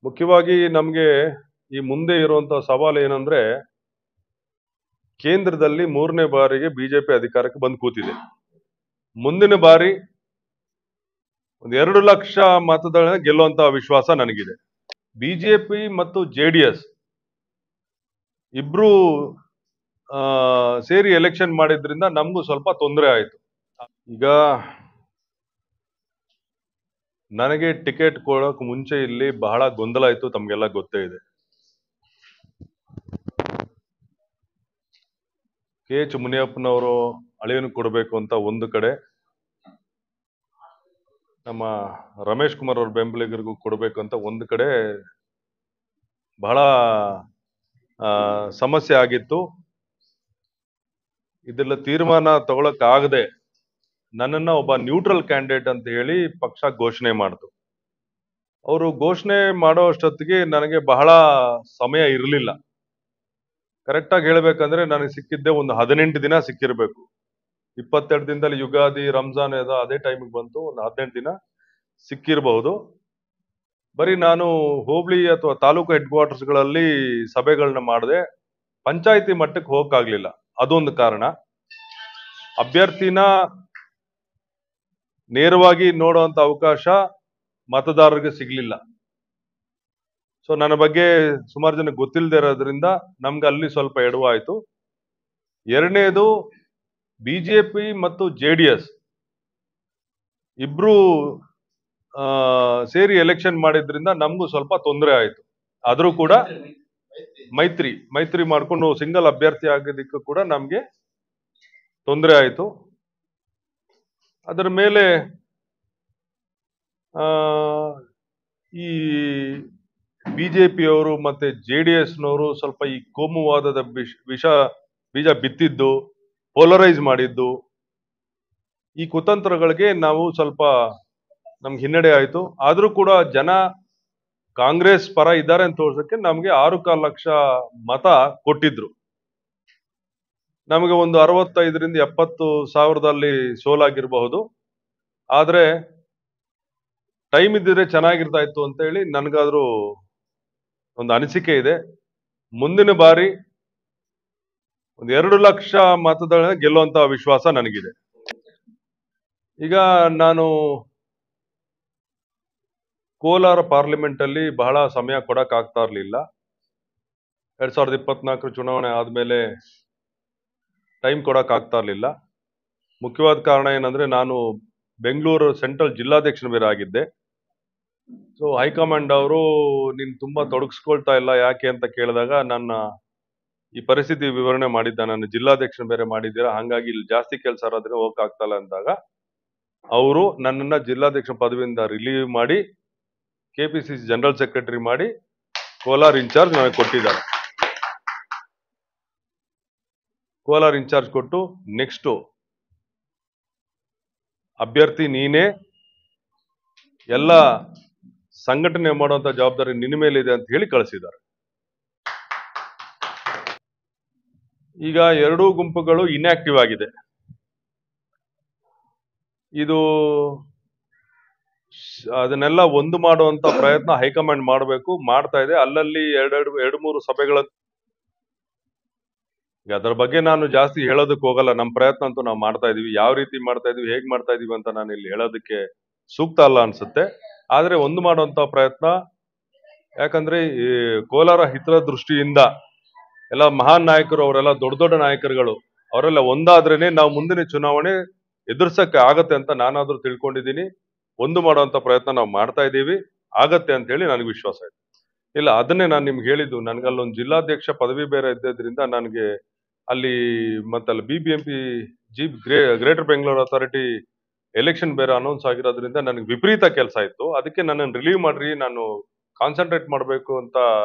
ಮುಖ್ಯವಾಗಿ ನಮಗೆ ಈ ಮುಂದೆ ಇರುವಂತಹ ಸವಾಲು ಏನಂದ್ರೆ ಕೇಂದ್ರದಲ್ಲಿ ಮೂರನೇ ಬಾರಿಗೆ ಬಿಜೆಪಿ ಅಧಿಕಾರಕ್ಕೆ ಬಂದು ಕೂತಿದೆ. ಮುಂದಿನ ಬಾರಿ ಒಂದು 2 ಲಕ್ಷ ಮತಗಳ ಗೆಲ್ಲುವಂತಹ ವಿಶ್ವಾಸ ನನಗಿದೆ. ಬಿಜೆಪಿ ಮತ್ತು ಜೆಡಿಎಸ್ ಇಬ್ರು ಸೇರಿ ಎಲೆಕ್ಷನ್ ಮಾಡಿದ್ರಿಂದ ನಮಗೂ ಸ್ವಲ್ಪ ತೊಂದರೆ ಆಯ್ತು. ಈಗ ನನಗೆ ಟಿಕೆಟ್ ಕೊಡೋಕೆ ಮುಂಚೆ ಇಲ್ಲಿ ಬಹಳ ಗೊಂದಲ ಇತ್ತು, ತಮಗೆಲ್ಲ ಗೊತ್ತೇ ಇದೆ. ಕೆ ಎಚ್ ಮುನಿಯಪ್ಪನವರು ಅಳಿಯನ್ನು ಕೊಡಬೇಕು ಅಂತ ಒಂದು ಕಡೆ, ನಮ್ಮ ರಮೇಶ್ ಕುಮಾರ್ ಅವ್ರ ಬೆಂಬಲಿಗರಿಗೂ ಕೊಡಬೇಕು ಅಂತ ಒಂದು ಕಡೆ ಬಹಳ ಸಮಸ್ಯೆ ಆಗಿತ್ತು. ಇದೆಲ್ಲ ತೀರ್ಮಾನ ತಗೊಳಕ್ಕಾಗದೆ ನನ್ನನ್ನ ಒಬ್ಬ ನ್ಯೂಟ್ರಲ್ ಕ್ಯಾಂಡಿಡೇಟ್ ಅಂತ ಹೇಳಿ ಪಕ್ಷ ಘೋಷಣೆ ಮಾಡಿತು. ಅವರು ಘೋಷಣೆ ಮಾಡೋ ಅಷ್ಟೊತ್ತಿಗೆ ನನಗೆ ಬಹಳ ಸಮಯ ಇರಲಿಲ್ಲ. ಕರೆಕ್ಟಾಗಿ ಹೇಳ್ಬೇಕಂದ್ರೆ ನನಗೆ ಸಿಕ್ಕಿದ್ದೆ ಒಂದು 18 ದಿನ ಸಿಕ್ಕಿರ್ಬೇಕು. 22 ದಿನದಲ್ಲಿ ಯುಗಾದಿ, ರಂಜಾನ್ ಅದೇ ಟೈಮಿಗೆ ಬಂತು. ಒಂದು 18 ದಿನ ಸಿಕ್ಕಿರಬಹುದು. ಬರೀ ನಾನು ಹೋಬಳಿ ಅಥವಾ ತಾಲೂಕು ಹೆಡ್ ಕ್ವಾರ್ಟರ್ಸ್ಗಳಲ್ಲಿ ಸಭೆಗಳನ್ನ ಮಾಡಿದೆ, ಪಂಚಾಯತಿ ಮಟ್ಟಕ್ಕೆ ಹೋಗಕ್ಕಾಗ್ಲಿಲ್ಲ. ಅದೊಂದು ಕಾರಣ. ಅಭ್ಯರ್ಥಿನ ನೇರವಾಗಿ ನೋಡುವಂತ ಅವಕಾಶ ಮತದಾರರಿಗೆ ಸಿಗ್ಲಿಲ್ಲ. ಸೊ ನನ್ನ ಬಗ್ಗೆ ಸುಮಾರು ಜನ ಗೊತ್ತಿಲ್ಲದೆ ಇರೋದ್ರಿಂದ ನಮ್ಗೆ ಅಲ್ಲಿ ಸ್ವಲ್ಪ ಎಡವಾಯ್ತು. ಎರಡನೇದು, ಬಿಜೆಪಿ ಮತ್ತು ಜೆಡಿಎಸ್ ಇಬ್ರು ಸೇರಿ ಎಲೆಕ್ಷನ್ ಮಾಡಿದ್ರಿಂದ ನಮಗೂ ಸ್ವಲ್ಪ ತೊಂದರೆ ಆಯ್ತು. ಆದ್ರೂ ಕೂಡ ಮೈತ್ರಿ ಮಾಡ್ಕೊಂಡು ಸಿಂಗಲ್ ಅಭ್ಯರ್ಥಿ ಆಗೋದಕ್ಕೂ ಕೂಡ ನಮ್ಗೆ ತೊಂದರೆ ಆಯ್ತು. ಅದರ ಮೇಲೆ ಈ ಬಿಜೆಪಿಯವರು ಮತ್ತೆ ಜೆಡಿಎಸ್ನವರು ಸ್ವಲ್ಪ ಈ ಕೋಮುವಾದದ ಬೀಜ ಬಿತ್ತಿದ್ದು, ಪೋಲರೈಸ್ ಮಾಡಿದ್ದು, ಈ ಕುತಂತ್ರಗಳಿಗೆ ನಾವು ಸ್ವಲ್ಪ ನಮ್ಗೆ ಹಿನ್ನಡೆ ಆಯ್ತು. ಆದ್ರೂ ಕೂಡ ಜನ ಕಾಂಗ್ರೆಸ್ ಪರ ಇದ್ದಾರೆ ಅಂತ ತೋರ್ಸಕ್ಕೆ ನಮ್ಗೆ 6.25 ಲಕ್ಷ ಮತ ಕೊಟ್ಟಿದ್ರು. ನಮಗೆ ಒಂದು 65ರಿಂದ 70 ಸಾವಿರದಲ್ಲಿ ಸೋಲಾಗಿರಬಹುದು. ಆದ್ರೆ ಟೈಮ್ ಇದ್ದಿದ್ರೆ ಚೆನ್ನಾಗಿರ್ತಾ ಇತ್ತು ಅಂತ ಹೇಳಿ ನನ್ಗಾದ್ರೂ ಒಂದು ಅನಿಸಿಕೆ ಇದೆ. ಮುಂದಿನ ಬಾರಿ ಒಂದು 2 ಲಕ್ಷ ಮತಗಳ ಗೆಲ್ಲುವಂತ ವಿಶ್ವಾಸ ನನಗಿದೆ. ಈಗ ನಾನು ಕೋಲಾರ ಪಾರ್ಲಿಮೆಂಟ್ ಅಲ್ಲಿ ಬಹಳ ಸಮಯ ಕೊಡಕ್ ಆಗ್ತಾ ಇರ್ಲಿಲ್ಲ. 2024 ಚುನಾವಣೆ ಆದ್ಮೇಲೆ ಟೈಮ್ ಕೊಡಕ್ ಆಗ್ತಾ ಇರ್ಲಿಲ್ಲ. ಮುಖ್ಯವಾದ ಕಾರಣ ಏನಂದ್ರೆ ನಾನು ಬೆಂಗಳೂರು ಸೆಂಟ್ರಲ್ ಜಿಲ್ಲಾಧ್ಯಕ್ಷನ ಬೇರೆ ಆಗಿದ್ದೆ. ಸೊ ಹೈಕಮಾಂಡ್ ಅವರು ನೀನ್ ತುಂಬಾ ತೊಡಗಿಸ್ಕೊಳ್ತಾ ಇಲ್ಲ ಯಾಕೆ ಅಂತ ಕೇಳಿದಾಗ ನನ್ನ ಈ ಪರಿಸ್ಥಿತಿ ವಿವರಣೆ ಮಾಡಿದ್ದ. ನಾನು ಜಿಲ್ಲಾಧ್ಯಕ್ಷನ ಬೇರೆ ಮಾಡಿದ್ದೀರಾ, ಹಂಗಾಗಿ ಇಲ್ಲಿ ಜಾಸ್ತಿ ಕೆಲಸ ಇರೋದ್ರೆ ಹೋಗಕ್ ಆಗ್ತಾ ಇಲ್ಲ ಅಂದಾಗ ಅವರು ನನ್ನನ್ನ ಜಿಲ್ಲಾಧ್ಯಕ್ಷ ಪದವಿಯಿಂದ ರಿಲೀವ್ ಮಾಡಿ ಕೆಪಿಸಿಸಿ ಜನರಲ್ ಸೆಕ್ರೆಟರಿ ಮಾಡಿ ಕೋಲಾರ ಇನ್ಚಾರ್ಜ್ ನನಗೆ ಕೊಟ್ಟಿದ್ದಾರೆ. ಕೋಲಾರ ಇನ್ಚಾರ್ಜ್ ಕೊಟ್ಟು ನೆಕ್ಸ್ಟ್ ಅಭ್ಯರ್ಥಿ ನೀನೇ, ಎಲ್ಲ ಸಂಘಟನೆ ಮಾಡುವಂತ ಜವಾಬ್ದಾರಿ ನಿನ್ನ ಮೇಲಿದೆ ಅಂತ ಹೇಳಿ ಕಳಿಸಿದ್ದಾರೆ. ಈಗ ಎರಡೂ ಗುಂಪುಗಳು ಇನ್ಆಕ್ಟಿವ್ ಆಗಿದೆ. ಇದು ಅದನ್ನೆಲ್ಲ ಒಂದು ಮಾಡುವಂತ ಪ್ರಯತ್ನ ಹೈಕಮಾಂಡ್ ಮಾಡಬೇಕು, ಮಾಡ್ತಾ ಇದೆ. ಅಲ್ಲಲ್ಲಿ ಎರಡು ಮೂರು ಸಭೆಗಳ ಅದರ ಬಗ್ಗೆ ನಾನು ಜಾಸ್ತಿ ಹೇಳೋದಕ್ಕೆ ಹೋಗಲ್ಲ. ನಮ್ಮ ಪ್ರಯತ್ನ ಅಂತೂ ನಾವು ಮಾಡ್ತಾ ಇದೀವಿ. ಯಾವ ರೀತಿ ಮಾಡ್ತಾ ಇದೀವಿ, ಹೇಗ್ ಮಾಡ್ತಾ ಇದೀವಿ ಅಂತ ನಾನು ಇಲ್ಲಿ ಹೇಳೋದಕ್ಕೆ ಸೂಕ್ತ ಅಲ್ಲ ಅನ್ಸುತ್ತೆ. ಆದ್ರೆ ಒಂದು ಮಾಡುವಂತ ಪ್ರಯತ್ನ, ಯಾಕಂದ್ರೆ ಈ ಕೋಲಾರ ಹಿತದೃಷ್ಟಿಯಿಂದ ಎಲ್ಲ ಮಹಾನ್ ನಾಯಕರು, ಅವರೆಲ್ಲ ದೊಡ್ಡ ದೊಡ್ಡ ನಾಯಕರುಗಳು, ಅವರೆಲ್ಲ ಒಂದಾದ್ರೇನೆ ನಾವು ಮುಂದಿನ ಚುನಾವಣೆ ಎದುರಿಸಕ್ಕೆ ಆಗತ್ತೆ ಅಂತ ನಾನಾದ್ರೂ ತಿಳ್ಕೊಂಡಿದ್ದೀನಿ. ಒಂದು ಮಾಡುವಂತ ಪ್ರಯತ್ನ ನಾವು ಮಾಡ್ತಾ ಇದ್ದೀವಿ, ಆಗತ್ತೆ ಅಂತ ಹೇಳಿ ನನಗೆ ವಿಶ್ವಾಸ ಇದೆ. ಇಲ್ಲ, ಅದನ್ನೇ ನಾನು ನಿಮ್ಗೆ ಹೇಳಿದ್ದು. ನನಗೆ ಅಲ್ಲೊಂದು ಜಿಲ್ಲಾಧ್ಯಕ್ಷ ಪದವಿ ಬೇರೆ ಇದ್ದಿದ್ರಿಂದ ನನಗೆ ಅಲ್ಲಿ ಮತ್ತಲ್ಲಿ BBMP greater Bengaluru authority election ಬೇರೆ ಅನೌನ್ಸ್ ಆಗಿರೋದ್ರಿಂದ ನನಗೆ ವಿಪರೀತ ಕೆಲಸ ಇತ್ತು. ಅದಕ್ಕೆ ನನ್ನನ್ನು ರಿಲೀವ್ ಮಾಡ್ರಿ, ನಾನು ಕಾನ್ಸಂಟ್ರೇಟ್ ಮಾಡಬೇಕು ಅಂತ,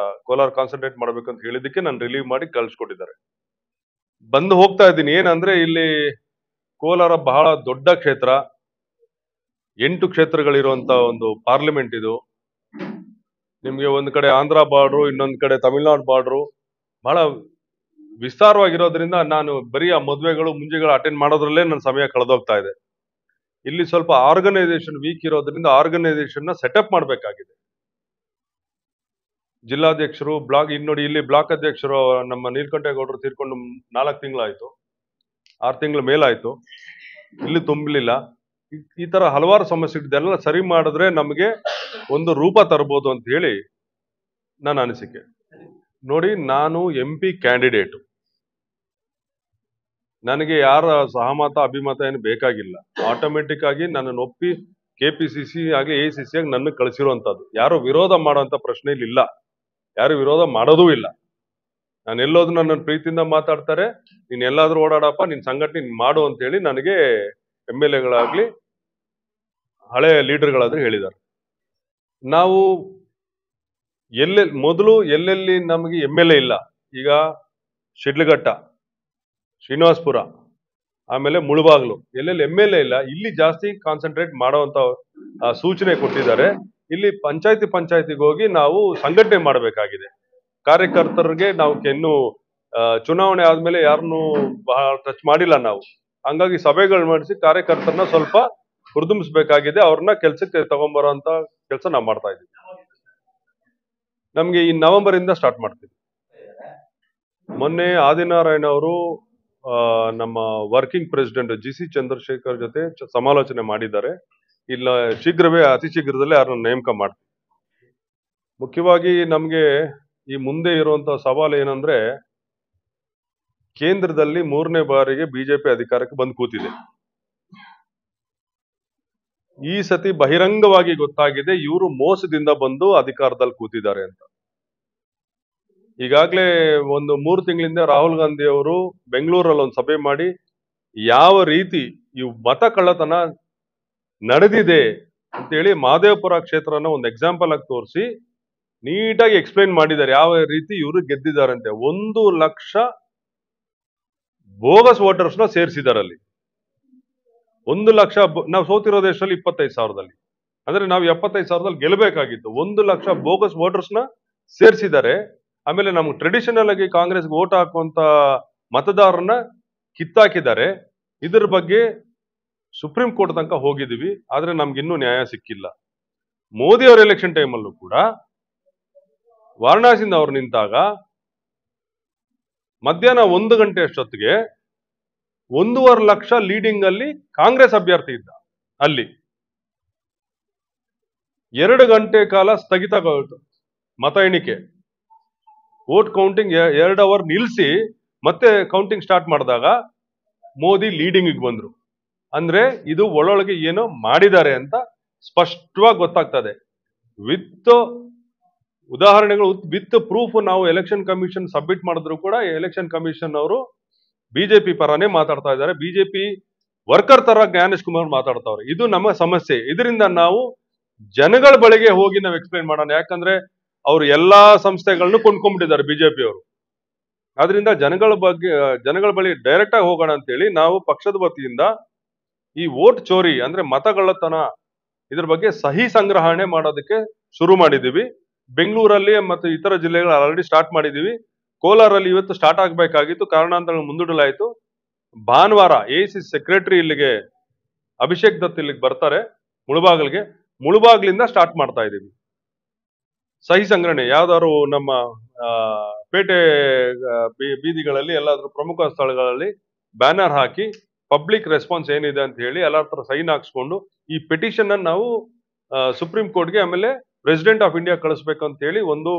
ಕೋಲಾರ ಕಾನ್ಸಂಟ್ರೇಟ್ ಮಾಡಬೇಕು ಅಂತ ಹೇಳಿದಕ್ಕೆ ನಾನು ರಿಲೀವ್ ಮಾಡಿ ಕಳ್ಸಿಕೊಟ್ಟಿದ್ದಾರೆ. ಬಂದು ಹೋಗ್ತಾ ಇದ್ದೀನಿ. ಏನಂದ್ರೆ ಇಲ್ಲಿ ಕೋಲಾರ ಬಹಳ ದೊಡ್ಡ ಕ್ಷೇತ್ರ, 8 ಕ್ಷೇತ್ರಗಳಿರುವಂತ ಒಂದು ಪಾರ್ಲಿಮೆಂಟ್ ಇದು. ನಿಮ್ಗೆ ಒಂದ್ ಕಡೆ ಆಂಧ್ರ ಬಾರ್ಡ್ರು, ಇನ್ನೊಂದ್ ಕಡೆ ತಮಿಳ್ನಾಡು ಬಾರ್ಡ್ರು, ಬಹಳ ವಿಸ್ತಾರವಾಗಿರೋದ್ರಿಂದ ನಾನು ಬರೀ ಆ ಮದುವೆಗಳು ಮುಂಜೆಗಳು ಅಟೆಂಡ್ ಮಾಡೋದ್ರಲ್ಲೇ ನನ್ನ ಸಮಯ ಕಳೆದೋಗ್ತಾ ಇದೆ. ಇಲ್ಲಿ ಸ್ವಲ್ಪ ಆರ್ಗನೈಸೇಷನ್ ವೀಕ್ ಇರೋದ್ರಿಂದ ಆರ್ಗನೈಸೇಷನ್ ನ ಸೆಟಪ್ ಮಾಡಬೇಕಾಗಿದೆ. ಜಿಲ್ಲಾಧ್ಯಕ್ಷರು ಬ್ಲಾಕ್ ನೋಡಿ ಇಲ್ಲಿ ಬ್ಲಾಕ್ ಅಧ್ಯಕ್ಷರು ನಮ್ಮ ನೀಲಕಂಠೇಗೌಡರು ತೀರ್ಕೊಂಡು 4 ತಿಂಗಳಾಯ್ತು, 6 ತಿಂಗಳ ಮೇಲಾಯ್ತು, ಇಲ್ಲಿ ತುಂಬಲಿಲ್ಲ. ಈ ತರ ಹಲವಾರು ಸಮಸ್ಯೆ ಇದೆಲ್ಲ ಸರಿ ಮಾಡಿದ್ರೆ ನಮಗೆ ಒಂದು ರೂಪ ತರಬಹುದು ಅಂತ ಹೇಳಿ ನನ್ನ ಅನಿಸಿಕೆ. ನೋಡಿ, ನಾನು MP ಕ್ಯಾಂಡಿಡೇಟ್, ನನಗೆ ಯಾರ ಸಹಮತ ಅಭಿಮತ ಏನು ಬೇಕಾಗಿಲ್ಲ. ಆಟೋಮೆಟಿಕ್ ಆಗಿ ನನ್ನನ್ನು ಒಪ್ಪಿ KPCC ಆಗಿ ACC ಆಗಿ ನನ್ನ ಕಳಿಸಿರುವಂತದ್ದು. ಯಾರು ವಿರೋಧ ಮಾಡುವಂತ ಪ್ರಶ್ನೆ ಇಲ್ಲ, ಯಾರು ವಿರೋಧ ಮಾಡೋದೂ ಇಲ್ಲ. ನಾನು ಎಲ್ಲೋದು ನನ್ನ ಪ್ರೀತಿಯಿಂದ ಮಾತಾಡ್ತಾರೆ, ನೀನ್ ಎಲ್ಲಾದ್ರೂ ಓಡಾಡಪ್ಪ, ನಿನ್ ಸಂಘಟನೆ ಮಾಡು ಅಂತ ಹೇಳಿ ನನಗೆ MLAಗಳಾಗ್ಲಿ ಹಳೆ ಲೀಡರ್ಗಳಾದ್ರೂ ಹೇಳಿದ್ದಾರೆ. ನಾವು ಮೊದಲು ಎಲ್ಲೆಲ್ಲಿ ನಮಗೆ MLA ಇಲ್ಲ, ಈಗ ಶಿಡ್ಲಘಟ್ಟ, ಶ್ರೀನಿವಾಸಪುರ, ಆಮೇಲೆ ಮುಳಬಾಗ್ಲು, ಎಲ್ಲೆಲ್ಲಿ MLA ಇಲ್ಲ, ಇಲ್ಲಿ ಜಾಸ್ತಿ ಕಾನ್ಸಂಟ್ರೇಟ್ ಮಾಡುವಂತ ಸೂಚನೆ ಕೊಟ್ಟಿದ್ದಾರೆ. ಇಲ್ಲಿ ಪಂಚಾಯತಿಗೆ ಹೋಗಿ ನಾವು ಸಂಘಟನೆ ಮಾಡಬೇಕಾಗಿದೆ. ಕಾರ್ಯಕರ್ತರಿಗೆ ನಾವು ಇನ್ನು ಚುನಾವಣೆ ಆದ್ಮೇಲೆ ಯಾರನ್ನು ಬಹಳ ಟಚ್ ಮಾಡಿಲ್ಲ ನಾವು. ಹಂಗಾಗಿ ಸಭೆಗಳು ಮಾಡಿಸಿ ಕಾರ್ಯಕರ್ತರನ್ನ ಸ್ವಲ್ಪ ಹುರಿದುಂಬಿಸಬೇಕಾಗಿದೆ, ಅವ್ರನ್ನ ಕೆಲ್ಸಕ್ಕೆ ತಗೊಂಡ್ಬರೋಂತ ಕೆಲಸ ನಾವು ಮಾಡ್ತಾ ಇದ್ದೀವಿ. ನಮ್ಗೆ ಈ ನವೆಂಬರ್ ಇಂದ ಸ್ಟಾರ್ಟ್ ಮಾಡ್ತೀವಿ. ಮೊನ್ನೆ ಆದಿನಾರಾಯಣ ಅವರು ನಮ್ಮ ವರ್ಕಿಂಗ್ ಪ್ರೆಸಿಡೆಂಟ್ GC ಚಂದ್ರಶೇಖರ್ ಜೊತೆ ಸಮಾಲೋಚನೆ ಮಾಡಿದ್ದಾರೆ. ಇಲ್ಲ ಶೀಘ್ರವೇ, ಅತಿ ಶೀಘ್ರದಲ್ಲೇ ಅವ್ರನ್ನ ನೇಮಕ ಮಾಡ್ತೀವಿ. ಮುಖ್ಯವಾಗಿ ನಮ್ಗೆ ಈ ಮುಂದೆ ಇರುವಂತಹ ಸವಾಲು ಏನಂದ್ರೆ, ಕೇಂದ್ರದಲ್ಲಿ 3ನೇ ಬಾರಿಗೆ BJP ಅಧಿಕಾರಕ್ಕೆ ಬಂದು ಕೂತಿದೆ. ಈ ಸತಿ ಬಹಿರಂಗವಾಗಿ ಗೊತ್ತಾಗಿದೆ ಇವರು ಮೋಸದಿಂದ ಬಂದು ಅಧಿಕಾರದಲ್ಲಿ ಕೂತಿದ್ದಾರೆ ಅಂತ. ಈಗಾಗಲೇ ಒಂದು 3 ತಿಂಗಳಿಂದ ರಾಹುಲ್ ಗಾಂಧಿ ಅವರು ಬೆಂಗಳೂರಲ್ಲಿ ಒಂದು ಸಭೆ ಮಾಡಿ ಯಾವ ರೀತಿ ಈ ಮತ ಕಳ್ಳತನ ನಡೆದಿದೆ ಅಂತೇಳಿ ಮಹದೇವಪುರ ಕ್ಷೇತ್ರನ ಒಂದು ಎಕ್ಸಾಂಪಲ್ ಆಗಿ ತೋರಿಸಿ ನೀಟಾಗಿ ಎಕ್ಸ್ಪ್ಲೈನ್ ಮಾಡಿದ್ದಾರೆ, ಯಾವ ರೀತಿ ಇವರು ಗೆದ್ದಿದ್ದಾರಂತೆ. 1 ಲಕ್ಷ ಬೋಗಸ್ ವೋಟರ್ಸ್ನ ಸೇರಿಸಿದ್ದಾರೆ ಅಲ್ಲಿ. 1 ಲಕ್ಷ ನಾವು ಸೋತಿರೋ ದೇಶದಲ್ಲಿ 25,000ದಲ್ಲಿ, ಅಂದ್ರೆ ನಾವು 75,000ದಲ್ಲಿ ಗೆಲ್ಲಬೇಕಾಗಿತ್ತು. 1 ಲಕ್ಷ ಬೋಗಸ್ ವೋಟರ್ಸ್ನ ಸೇರಿಸಿದ್ದಾರೆ. ಆಮೇಲೆ ನಮ್ಗೆ ಟ್ರೆಡಿಷನಲ್ ಆಗಿ ಕಾಂಗ್ರೆಸ್ಗೆ ವೋಟ್ ಹಾಕುವಂತ ಮತದಾರರನ್ನ ಕಿತ್ತಾಕಿದ್ದಾರೆ. ಇದ್ರ ಬಗ್ಗೆ ಸುಪ್ರೀಂ ಕೋರ್ಟ್ ತನಕ ಹೋಗಿದ್ದೀವಿ, ಆದ್ರೆ ನಮ್ಗೆ ಇನ್ನೂ ನ್ಯಾಯ ಸಿಕ್ಕಿಲ್ಲ. ಮೋದಿ ಅವರ ಎಲೆಕ್ಷನ್ ಟೈಮಲ್ಲೂ ಕೂಡ ವಾರಣಾಸಿಯಿಂದ ಅವ್ರು ನಿಂತಾಗ ಮಧ್ಯಾಹ್ನ 1 ಗಂಟೆ ಅಷ್ಟೊತ್ತಿಗೆ 1.5 ಲಕ್ಷ ಲೀಡಿಂಗ್ ಅಲ್ಲಿ ಕಾಂಗ್ರೆಸ್ ಅಭ್ಯರ್ಥಿ ಇದ್ದ. ಅಲ್ಲಿ 2 ಗಂಟೆ ಕಾಲ ಸ್ಥಗಿತಗೊಳ್ತು ಮತ ಎಣಿಕೆ. ವೋಟ್ ಕೌಂಟಿಂಗ್ 2 ಅವರ್ ನಿಲ್ಲಿಸಿ ಮತ್ತೆ ಕೌಂಟಿಂಗ್ ಸ್ಟಾರ್ಟ್ ಮಾಡಿದಾಗ ಮೋದಿ ಲೀಡಿಂಗ್ ಬಂದ್ರು. ಅಂದ್ರೆ ಇದು ಒಳೊಳಗೆ ಏನೋ ಮಾಡಿದ್ದಾರೆ ಅಂತ ಸ್ಪಷ್ಟವಾಗಿ ಗೊತ್ತಾಗ್ತದೆ. ವಿತ್ ಉದಾಹರಣೆಗಳು, ವಿತ್ ಪ್ರೂಫ್ ನಾವು ಎಲೆಕ್ಷನ್ ಕಮಿಷನ್ ಸಬ್ಮಿಟ್ ಮಾಡಿದ್ರು ಕೂಡ ಎಲೆಕ್ಷನ್ ಕಮಿಷನ್ ಅವರು BJP ಪರನೇ ಮಾತಾಡ್ತಾ ಇದ್ದಾರೆ. BJP ವರ್ಕರ್ ತರ ಜ್ಞಾನೇಶ್ ಕುಮಾರ್ ಮಾತಾಡ್ತಾವ್ರೆ. ಇದು ನಮ್ಮ ಸಮಸ್ಯೆ. ಇದರಿಂದ ನಾವು ಜನಗಳ ಬಳಿಗೆ ಹೋಗಿ ನಾವು ಎಕ್ಸ್ಪ್ಲೈನ್ ಮಾಡೋಣ. ಯಾಕಂದ್ರೆ ಅವರು ಎಲ್ಲಾ ಸಂಸ್ಥೆಗಳನ್ನು ಕೊಂಡ್ಕೊಂಡ್ಬಿಟ್ಟಿದ್ದಾರೆ BJP ಅವರು. ಆದ್ರಿಂದ ಜನಗಳ ಬಳಿ ಡೈರೆಕ್ಟ್ ಆಗಿ ಹೋಗೋಣ ಅಂತೇಳಿ ನಾವು ಪಕ್ಷದ ವತಿಯಿಂದ ಈ ವೋಟ್ ಚೋರಿ ಅಂದ್ರೆ ಮತಗಳ್ಳತನ ಇದ್ರ ಬಗ್ಗೆ ಸಹಿ ಸಂಗ್ರಹಣೆ ಮಾಡೋದಕ್ಕೆ ಶುರು ಮಾಡಿದೀವಿ. ಬೆಂಗಳೂರಲ್ಲಿ ಮತ್ತು ಇತರ ಜಿಲ್ಲೆಗಳು ಆಲ್ರೆಡಿ ಸ್ಟಾರ್ಟ್ ಮಾಡಿದೀವಿ. ಕೋಲಾರಲ್ಲಿ ಇವತ್ತು ಸ್ಟಾರ್ಟ್ ಆಗ್ಬೇಕಾಗಿತ್ತು, ಕಾರಣಾಂತರಗಳು ಮುಂದೂಡಲಾಯಿತು. ಭಾನುವಾರ ACC ಸೆಕ್ರೆಟರಿ ಇಲ್ಲಿಗೆ ಅಭಿಷೇಕ್ ದತ್ ಇಲ್ಲಿಗೆ ಬರ್ತಾರೆ ಮುಳುಬಾಗ್ಲಿಂದ ಸ್ಟಾರ್ಟ್ ಮಾಡ್ತಾ ಇದೀವಿ ಸಹಿ ಸಂಗ್ರಹಣೆ. ಯಾವ್ದಾದ್ರು ನಮ್ಮ ಪೇಟೆ ಬೀದಿಗಳಲ್ಲಿ ಎಲ್ಲಾದ್ರೂ ಪ್ರಮುಖ ಸ್ಥಳಗಳಲ್ಲಿ ಬ್ಯಾನರ್ ಹಾಕಿ ಪಬ್ಲಿಕ್ ರೆಸ್ಪಾನ್ಸ್ ಏನಿದೆ ಅಂತ ಹೇಳಿ ಎಲ್ಲರ ಹತ್ರ ಸೈನ್ ಹಾಕ್ಸ್ಕೊಂಡು ಈ ಪೆಟಿಷನ್ ಅನ್ನು ನಾವು ಸುಪ್ರೀಂ ಕೋರ್ಟ್ಗೆ ಆಮೇಲೆ ಪ್ರೆಸಿಡೆಂಟ್ ಆಫ್ ಇಂಡಿಯಾ ಕಳಿಸ್ಬೇಕು ಅಂತ ಹೇಳಿ ಒಂದು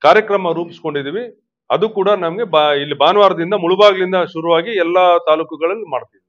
ಕಾರ್ಯಕ್ರಮ ರೂಪಿಸ್ಕೊಂಡಿದೀವಿ. ಅದು ಕೂಡ ನಮ್ಗೆ ಇಲ್ಲಿ ಭಾನುವಾರದಿಂದ ಮುಳುಬಾಗ್ಲಿಂದ ಶುರುವಾಗಿ ಎಲ್ಲಾ ತಾಲೂಕುಗಳಲ್ಲಿ ಮಾಡ್ತೀವಿ.